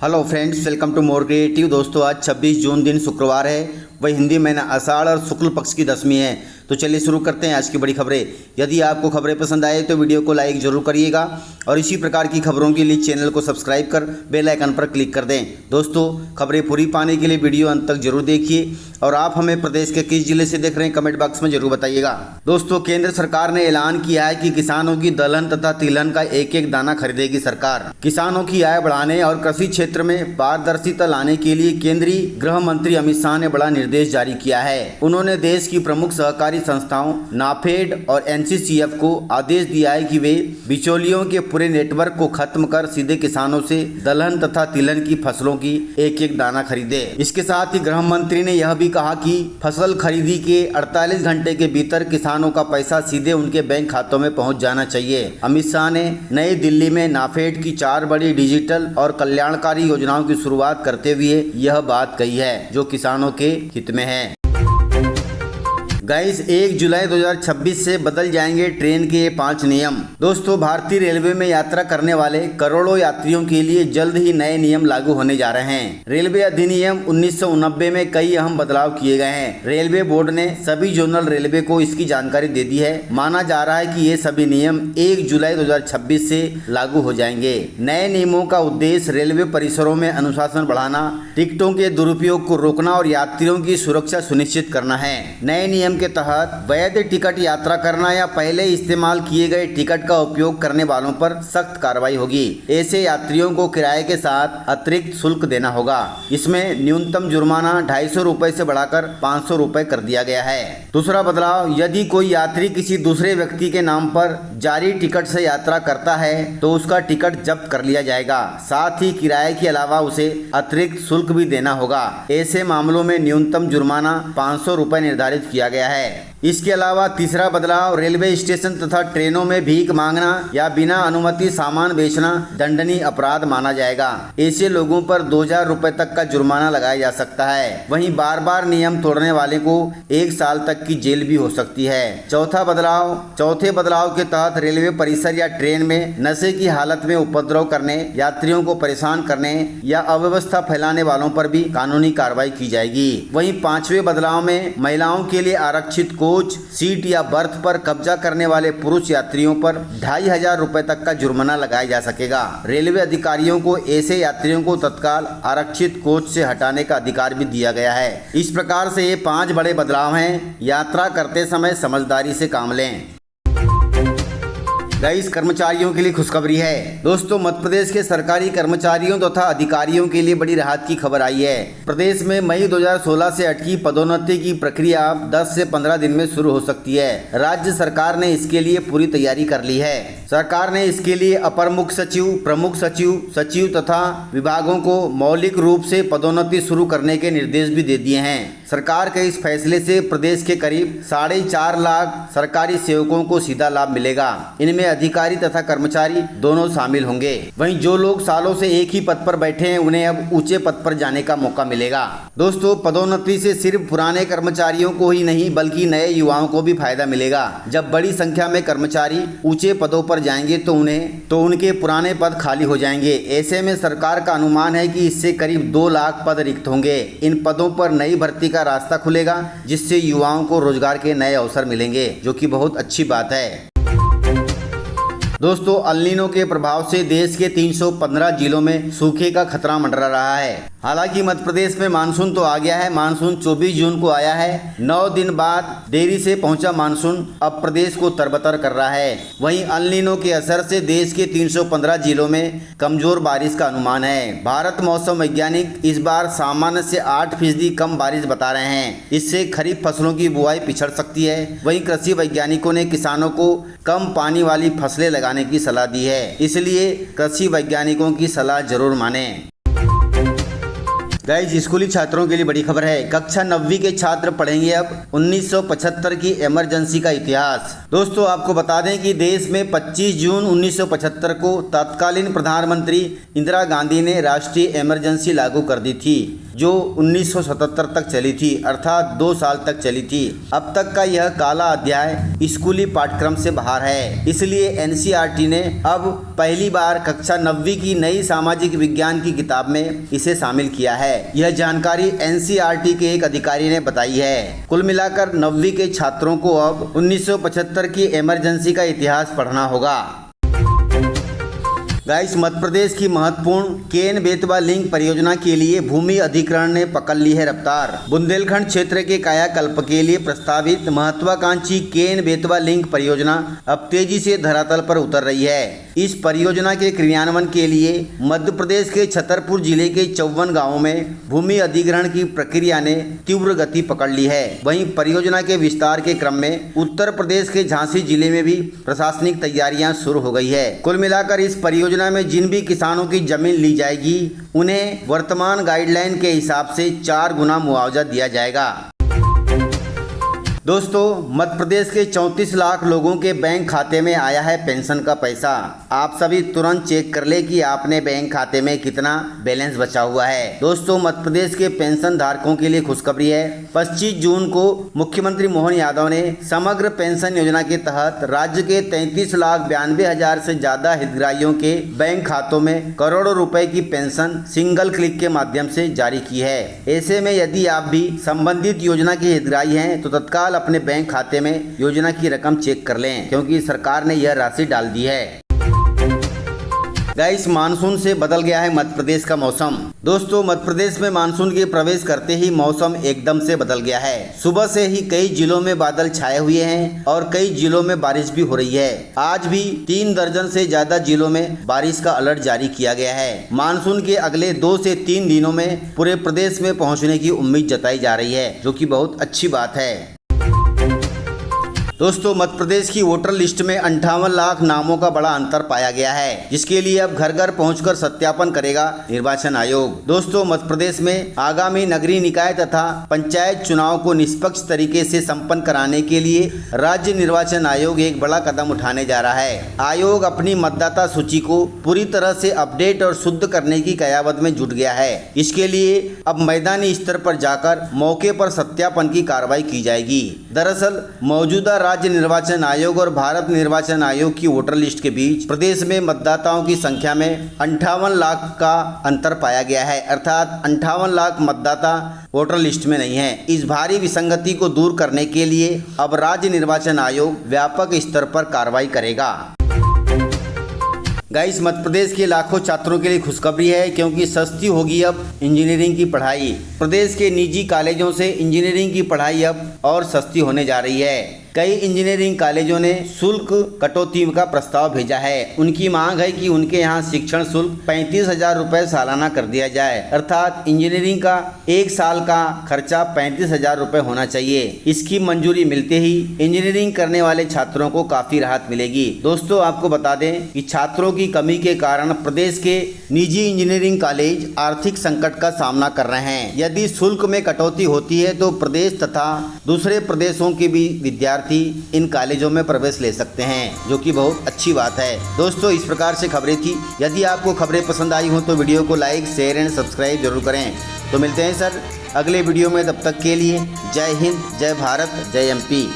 Hello friends, welcome to more creative. दोस्तों, आज 26 जून दिन शुक्रवार है, वही हिंदी महीना आषाढ़ और शुक्ल पक्ष की दशमी है। तो चलिए शुरू करते हैं आज की बड़ी खबरें। यदि आपको खबरें पसंद आए तो वीडियो को लाइक जरूर करिएगा और इसी प्रकार की खबरों के लिए चैनल को सब्सक्राइब कर बेल आइकन पर क्लिक कर दें। दोस्तों, खबरें पूरी पाने के लिए वीडियो अंत तक जरूर देखिए और आप हमें प्रदेश के किस जिले से देख रहे हैं कमेंट बॉक्स में जरूर बताइएगा। दोस्तों, केंद्र सरकार ने ऐलान किया है कि किसानों की दलहन तथा तिलहन का एक एक दाना खरीदेगी सरकार। किसानों की आय बढ़ाने और कृषि क्षेत्र में पारदर्शिता लाने के लिए केंद्रीय गृह मंत्री अमित शाह ने बड़ा निर्देश जारी किया है। उन्होंने देश की प्रमुख सहकारी संस्थाओं नाफेड और एनसीसीएफ को आदेश दिया है कि वे बिचौलियों के पूरे नेटवर्क को खत्म कर सीधे किसानों से दलहन तथा तिलहन की फसलों की एक एक दाना खरीदे। इसके साथ ही गृह मंत्री ने यह भी कहा कि फसल खरीदी के 48 घंटे के भीतर किसानों का पैसा सीधे उनके बैंक खातों में पहुंच जाना चाहिए। अमित शाह ने नई दिल्ली में नाफेड की 4 बड़ी डिजिटल और कल्याणकारी योजनाओं की शुरुआत करते हुए यह बात कही है जो किसानों के हित में है। गाइस, 1 जुलाई 2026 से बदल जाएंगे ट्रेन के 5 नियम। दोस्तों, भारतीय रेलवे में यात्रा करने वाले करोड़ों यात्रियों के लिए जल्द ही नए नियम लागू होने जा रहे हैं। रेलवे अधिनियम 1990 में कई अहम बदलाव किए गए हैं। रेलवे बोर्ड ने सभी जोनल रेलवे को इसकी जानकारी दे दी है। माना जा रहा है कि ये सभी नियम 1 जुलाई 2026 से लागू हो जाएंगे। नए नियमों का उद्देश्य रेलवे परिसरों में अनुशासन बढ़ाना, टिकटों के दुरुपयोग को रोकना और यात्रियों की सुरक्षा सुनिश्चित करना है। नए नियम के तहत वैध टिकट यात्रा करना या पहले इस्तेमाल किए गए टिकट का उपयोग करने वालों पर सख्त कार्रवाई होगी। ऐसे यात्रियों को किराए के साथ अतिरिक्त शुल्क देना होगा। इसमें न्यूनतम जुर्माना 250 रुपए से बढ़ाकर 500 रुपए कर दिया गया है। दूसरा बदलाव, यदि कोई यात्री किसी दूसरे व्यक्ति के नाम पर जारी टिकट से यात्रा करता है तो उसका टिकट जब्त कर लिया जाएगा। साथ ही किराए के अलावा उसे अतिरिक्त शुल्क भी देना होगा। ऐसे मामलों में न्यूनतम जुर्माना 500 रुपए निर्धारित किया गया है। इसके अलावा तीसरा बदलाव, रेलवे स्टेशन तथा ट्रेनों में भीख मांगना या बिना अनुमति सामान बेचना दंडनीय अपराध माना जाएगा। ऐसे लोगों पर 2000 रुपए तक का जुर्माना लगाया जा सकता है। वहीं बार बार नियम तोड़ने वाले को 1 साल तक की जेल भी हो सकती है। चौथे बदलाव के तहत रेलवे परिसर या ट्रेन में नशे की हालत में उपद्रव करने, यात्रियों को परेशान करने या अव्यवस्था फैलाने वालों पर भी कानूनी कार्रवाई की जाएगी। वहीं 5वें बदलाव में महिलाओं के लिए आरक्षित कोच, सीट या बर्थ पर कब्जा करने वाले पुरुष यात्रियों पर 2500 रुपए तक का जुर्माना लगाया जा सकेगा। रेलवे अधिकारियों को ऐसे यात्रियों को तत्काल आरक्षित कोच से हटाने का अधिकार भी दिया गया है। इस प्रकार से ये 5 बड़े बदलाव हैं। यात्रा करते समय समझदारी से काम लें। गाइस, कर्मचारियों के लिए खुशखबरी है। दोस्तों, मध्य प्रदेश के सरकारी कर्मचारियों तथा अधिकारियों के लिए बड़ी राहत की खबर आई है। प्रदेश में मई 2016 से अटकी पदोन्नति की प्रक्रिया अब 10 से 15 दिन में शुरू हो सकती है। राज्य सरकार ने इसके लिए पूरी तैयारी कर ली है। सरकार ने इसके लिए अपर मुख्य सचिव, प्रमुख सचिव, सचिव तथा विभागों को मौलिक रूप से पदोन्नति शुरू करने के निर्देश भी दे दिए हैं। सरकार के इस फैसले से प्रदेश के करीब 4.5 लाख सरकारी सेवकों को सीधा लाभ मिलेगा। इनमें अधिकारी तथा कर्मचारी दोनों शामिल होंगे। वहीं जो लोग सालों से एक ही पद पर बैठे हैं उन्हें अब ऊंचे पद पर जाने का मौका मिलेगा। दोस्तों, पदोन्नति से सिर्फ पुराने कर्मचारियों को ही नहीं बल्कि नए युवाओं को भी फायदा मिलेगा। जब बड़ी संख्या में कर्मचारी ऊंचे पदों पर जाएंगे तो उनके पुराने पद खाली हो जाएंगे। ऐसे में सरकार का अनुमान है कि इससे करीब 2 लाख पद रिक्त होंगे। इन पदों पर नई भर्ती का रास्ता खुलेगा जिससे युवाओं को रोजगार के नए अवसर मिलेंगे, जो कि बहुत अच्छी बात है। दोस्तों, अल नीनो के प्रभाव से देश के 315 जिलों में सूखे का खतरा मंडरा रहा है। हालांकि मध्य प्रदेश में मानसून तो आ गया है। मानसून 24 जून को आया है। 9 दिन बाद देरी से पहुंचा मानसून अब प्रदेश को तरबतर कर रहा है। वहीं अल नीनो के असर से देश के 315 जिलों में कमजोर बारिश का अनुमान है। भारत मौसम वैज्ञानिक इस बार सामान्य से 8% कम बारिश बता रहे हैं। इससे खरीफ फसलों की बुआई पिछड़ सकती है। वहीं कृषि वैज्ञानिकों ने किसानों को कम पानी वाली फसलें लगाने की सलाह दी है। इसलिए कृषि वैज्ञानिकों की सलाह जरूर मानें। गाइस, स्कूली छात्रों के लिए बड़ी खबर है। कक्षा 9वीं के छात्र पढ़ेंगे अब 1975 की इमरजेंसी का इतिहास। दोस्तों, आपको बता दें कि देश में 25 जून 1975 को तत्कालीन प्रधानमंत्री इंदिरा गांधी ने राष्ट्रीय इमरजेंसी लागू कर दी थी, जो 1977 तक चली थी, अर्थात 2 साल तक चली थी। अब तक का यह काला अध्याय स्कूली पाठ्यक्रम से बाहर है, इसलिए एनसीईआरटी ने अब पहली बार कक्षा 9वीं की नई सामाजिक विज्ञान की किताब में इसे शामिल किया है। यह जानकारी एनसीईआरटी के एक अधिकारी ने बताई है। कुल मिलाकर 9वीं के छात्रों को अब 1975 की इमरजेंसी का इतिहास पढ़ना होगा। गाइस, मध्य प्रदेश की महत्वपूर्ण केन बेतवा लिंक परियोजना के लिए भूमि अधिग्रहण ने पकड़ ली है रफ्तार। बुंदेलखंड क्षेत्र के कायाकल्प के लिए प्रस्तावित महत्वाकांक्षी केन बेतवा लिंक परियोजना अब तेजी से धरातल पर उतर रही है। इस परियोजना के क्रियान्वयन के लिए मध्य प्रदेश के छतरपुर जिले के 54 गाँवों में भूमि अधिग्रहण की प्रक्रिया ने तीव्र गति पकड़ ली है। वहीं परियोजना के विस्तार के क्रम में उत्तर प्रदेश के झांसी जिले में भी प्रशासनिक तैयारियां शुरू हो गई है। कुल मिलाकर इस परियोजना में जिन भी किसानों की जमीन ली जाएगी उन्हें वर्तमान गाइडलाइन के हिसाब से 4 गुना मुआवजा दिया जाएगा। दोस्तों, मध्य प्रदेश के 34 लाख लोगों के बैंक खाते में आया है पेंशन का पैसा। आप सभी तुरंत चेक कर ले कि आपने बैंक खाते में कितना बैलेंस बचा हुआ है। दोस्तों, मध्य प्रदेश के पेंशन धारकों के लिए खुशखबरी है। 25 जून को मुख्यमंत्री मोहन यादव ने समग्र पेंशन योजना के तहत राज्य के 33,92,000 से ज्यादा हितग्राहियों के बैंक खातों में करोड़ों रुपए की पेंशन सिंगल क्लिक के माध्यम से जारी की है। ऐसे में यदि आप भी संबंधित योजना के हितग्राही हैं तो तत्काल अपने बैंक खाते में योजना की रकम चेक कर लें, क्योंकि सरकार ने यह राशि डाल दी है। गाइस, मानसून से बदल गया है मध्य प्रदेश का मौसम। दोस्तों, मध्य प्रदेश में मानसून के प्रवेश करते ही मौसम एकदम से बदल गया है। सुबह से ही कई जिलों में बादल छाए हुए हैं और कई जिलों में बारिश भी हो रही है। आज भी 3 दर्जन से ज्यादा जिलों में बारिश का अलर्ट जारी किया गया है। मानसून के अगले 2 से 3 दिनों में पूरे प्रदेश में पहुंचने की उम्मीद जताई जा रही है, जो कि बहुत अच्छी बात है। दोस्तों, मध्य प्रदेश की वोटर लिस्ट में 58 लाख नामों का बड़ा अंतर पाया गया है, जिसके लिए अब घर घर पहुंचकर सत्यापन करेगा निर्वाचन आयोग। दोस्तों, मध्य प्रदेश में आगामी नगरीय निकाय तथा पंचायत चुनाव को निष्पक्ष तरीके से संपन्न कराने के लिए राज्य निर्वाचन आयोग एक बड़ा कदम उठाने जा रहा है। आयोग अपनी मतदाता सूची को पूरी तरह से अपडेट और शुद्ध करने की कयावत में जुट गया है। इसके लिए अब मैदानी स्तर पर जाकर मौके पर सत्यापन की कार्रवाई की जाएगी। दरअसल मौजूदा राज्य निर्वाचन आयोग और भारत निर्वाचन आयोग की वोटर लिस्ट के बीच प्रदेश में मतदाताओं की संख्या में 58 लाख का अंतर पाया गया है, अर्थात 58 लाख मतदाता वोटर लिस्ट में नहीं है। इस भारी विसंगति को दूर करने के लिए अब राज्य निर्वाचन आयोग व्यापक स्तर पर कार्रवाई करेगा। गाइस, मध्य प्रदेश के लाखों छात्रों के लिए खुशखबरी है, क्योंकि सस्ती होगी अब इंजीनियरिंग की पढ़ाई। प्रदेश के निजी कॉलेजों से इंजीनियरिंग की पढ़ाई अब और सस्ती होने जा रही है। कई इंजीनियरिंग कॉलेजों ने शुल्क कटौती का प्रस्ताव भेजा है। उनकी मांग है कि उनके यहाँ शिक्षण शुल्क 35,000 रुपये सालाना कर दिया जाए, अर्थात इंजीनियरिंग का 1 साल का खर्चा 35,000 रुपये होना चाहिए। इसकी मंजूरी मिलते ही इंजीनियरिंग करने वाले छात्रों को काफी राहत मिलेगी। दोस्तों, आपको बता दें कि छात्रों की कमी के कारण प्रदेश के निजी इंजीनियरिंग कॉलेज आर्थिक संकट का सामना कर रहे हैं। यदि शुल्क में कटौती होती है तो प्रदेश तथा दूसरे प्रदेशों के भी विद्यार्थी इन कॉलेजों में प्रवेश ले सकते हैं, जो कि बहुत अच्छी बात है। दोस्तों, इस प्रकार से खबरें थी। यदि आपको खबरें पसंद आई हो तो वीडियो को लाइक, शेयर एंड सब्सक्राइब जरूर करें। तो मिलते हैं सर अगले वीडियो में, तब तक के लिए जय हिंद, जय भारत, जय एमपी।